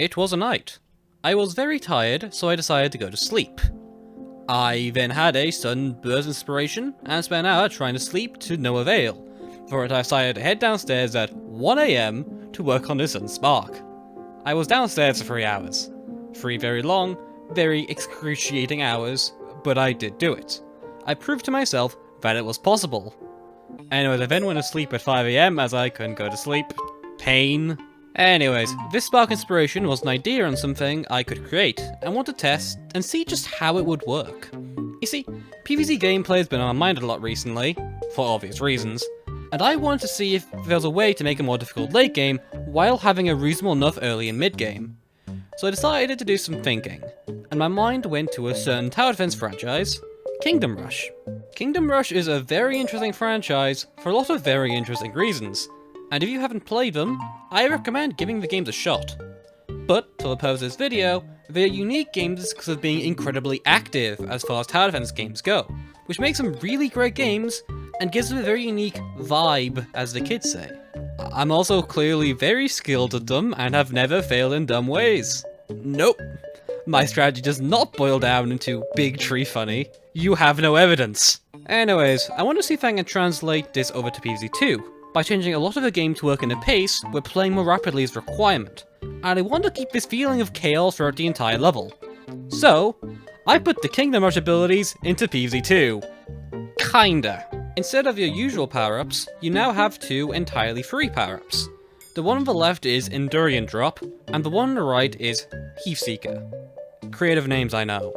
It was a night. I was very tired, so I decided to go to sleep. I then had a sudden burst of inspiration and spent an hour trying to sleep to no avail, for I decided to head downstairs at 1 AM to work on this sudden spark. I was downstairs for 3 hours. 3 very long, very excruciating hours, but I did do it. I proved to myself that it was possible. Anyways, I then went to sleep at 5 AM as I couldn't go to sleep. Pain. Anyways, this spark inspiration was an idea on something I could create, and want to test and see just how it would work. You see, PVZ gameplay has been on my mind a lot recently, for obvious reasons, and I wanted to see if there was a way to make a more difficult late game while having a reasonable enough early and mid game. So I decided to do some thinking, and my mind went to a certain tower defense franchise, Kingdom Rush. Kingdom Rush is a very interesting franchise for a lot of very interesting reasons, and if you haven't played them, I recommend giving the games a shot. But, for the purpose of this video, they are unique games because of being incredibly active as far as tower defense games go, which makes them really great games and gives them a very unique vibe, as the kids say. I'm also clearly very skilled at them and have never failed in dumb ways. Nope. My strategy does not boil down into big tree funny. You have no evidence. Anyways, I want to see if I can translate this over to PVZ2 by changing a lot of the game to work in a pace where playing more rapidly is a requirement, and I want to keep this feeling of chaos throughout the entire level. So, I put the Kingdom Rush abilities into PVZ2. Kinda. Instead of your usual power-ups, you now have 2 entirely free power-ups. The one on the left is Endurian Drop, and the one on the right is Heath Seeker. Creative names, I know.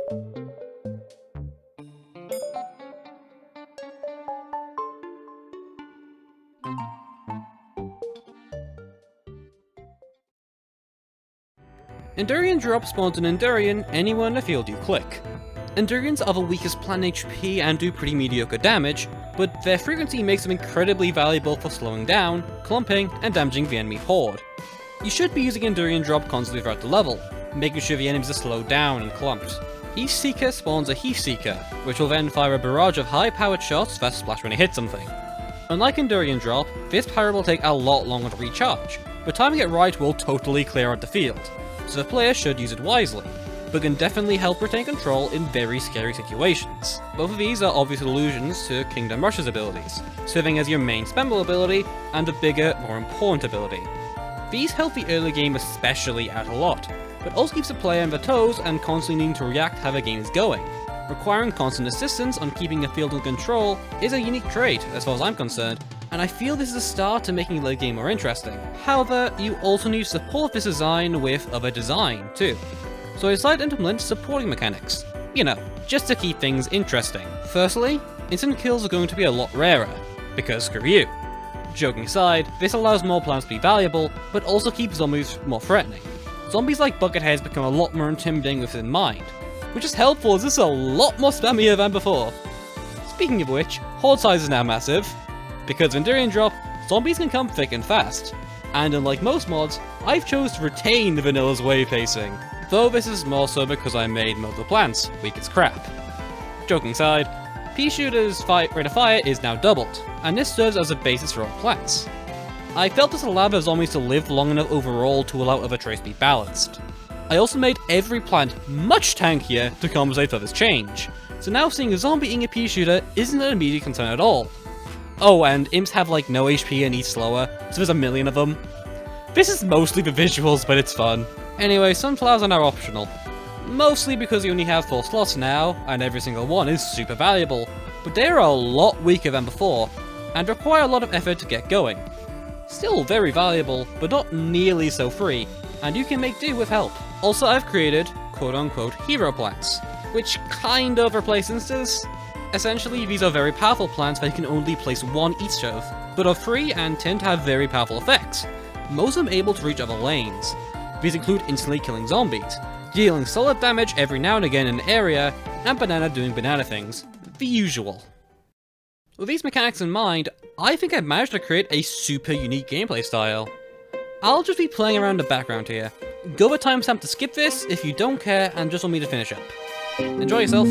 Endurian Drop spawns an Endurian anywhere in the field you click. Endurians are the weakest plant HP and do pretty mediocre damage, but their frequency makes them incredibly valuable for slowing down, clumping, and damaging the enemy horde. You should be using Endurian Drop constantly throughout the level, making sure the enemies are slowed down and clumped. Heath Seeker spawns a Heath Seeker, which will then fire a barrage of high-powered shots that splash when it hits something. Unlike Endurian Drop, this power will take a lot longer to recharge, but timing it right will totally clear out the field, so the player should use it wisely, but can definitely help retain control in very scary situations. Both of these are obvious allusions to Kingdom Rush's abilities, serving as your main spammable ability and a bigger, more important ability. These help the early game especially out a lot, but also keeps the player on their toes and constantly needing to react how the game is going. Requiring constant assistance on keeping the field in control is a unique trait as far as I'm concerned, and I feel this is a start to making the late game more interesting. However, you also need to support this design with other design too. So I decided to implement supporting mechanics. You know, just to keep things interesting. Firstly, instant kills are going to be a lot rarer, because screw you. Joking aside, this allows more plants to be valuable, but also keeps zombies more threatening. Zombies like Bucketheads become a lot more intimidating with in mind, which is helpful as this is a lot more spammier than before. Speaking of which, horde size is now massive. Because of Endurian Drop, zombies can come thick and fast, and unlike most mods, I've chose to retain the vanilla's wave pacing, though this is more so because I made most of the plants weak as crap. Joking aside, Pea Shooter's rate of fire is now doubled, and this serves as a basis for all plants. I felt this allowed the zombies to live long enough overall to allow other traits to be balanced. I also made every plant much tankier to compensate for this change, so now seeing a zombie eating a Pea Shooter isn't an immediate concern at all. Oh, and imps have like no HP and eat slower, so there's a million of them. This is mostly the visuals, but it's fun. Anyway, sunflowers are now optional. Mostly because you only have 4 slots now, and every single one is super valuable, but they are a lot weaker than before, and require a lot of effort to get going. Still very valuable, but not nearly so free, and you can make do with help. Also, I've created quote-unquote hero plants, which kind of replace instances. Essentially, these are very powerful plants that you can only place one each of, but are free and tend to have very powerful effects, most of them able to reach other lanes. These include instantly killing zombies, dealing solid damage every now and again in an area, and Banana doing banana things. The usual. With these mechanics in mind, I think I've managed to create a super unique gameplay style. I'll just be playing around the background here. Go with timestamp to skip this if you don't care and just want me to finish up. Enjoy yourself.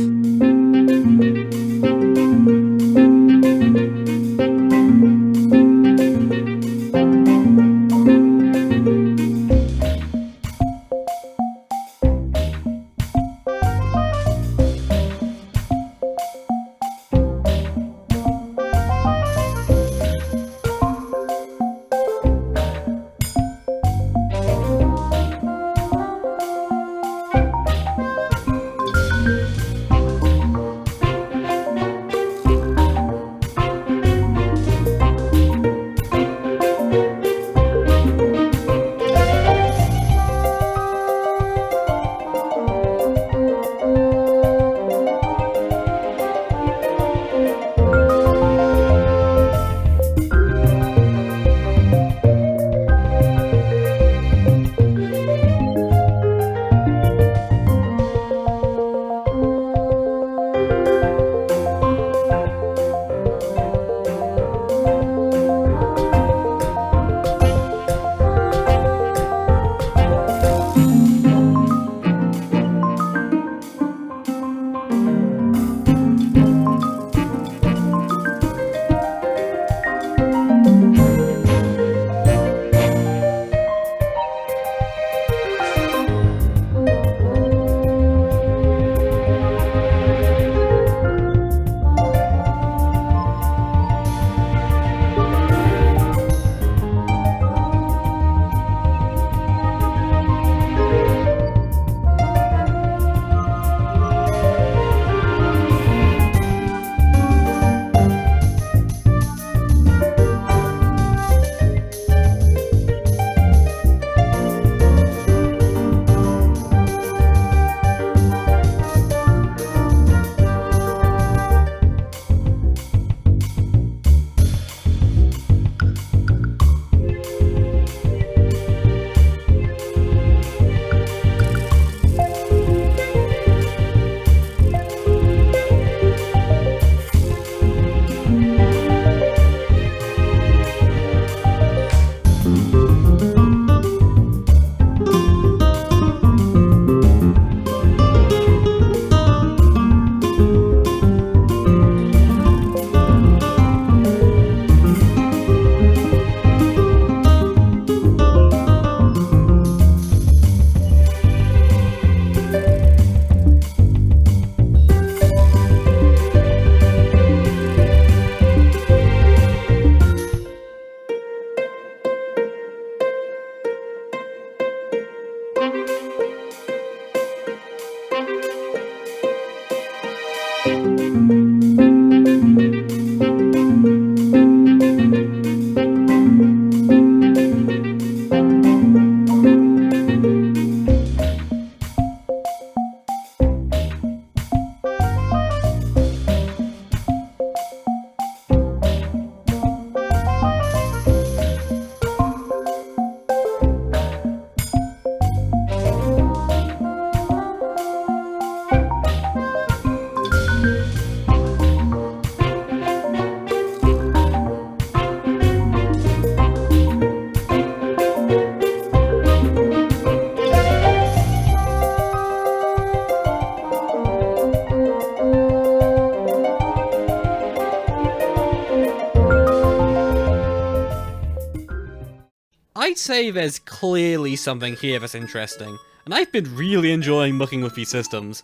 I'd say there's clearly something here that's interesting, and I've been really enjoying mucking with these systems.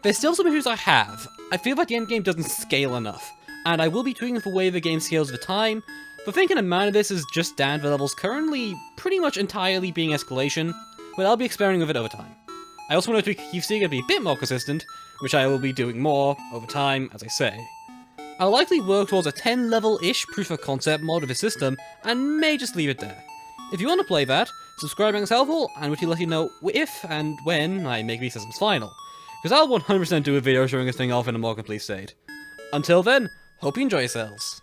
There's still some issues I have. I feel like the endgame doesn't scale enough, and I will be tweaking the way the game scales with time, but thinking a amount of this is just down to the levels currently pretty much entirely being escalation, but I'll be experimenting with it over time. I also want to tweak Keep Seeker to be a bit more consistent, which I will be doing more over time, as I say. I'll likely work towards a 10 level-ish proof of concept mod of the system, and may just leave it there. If you want to play that, subscribing is helpful, and would you let you know if and when I make these systems final, because I'll 100% do a video showing this thing off in a more complete state. Until then, hope you enjoy yourselves.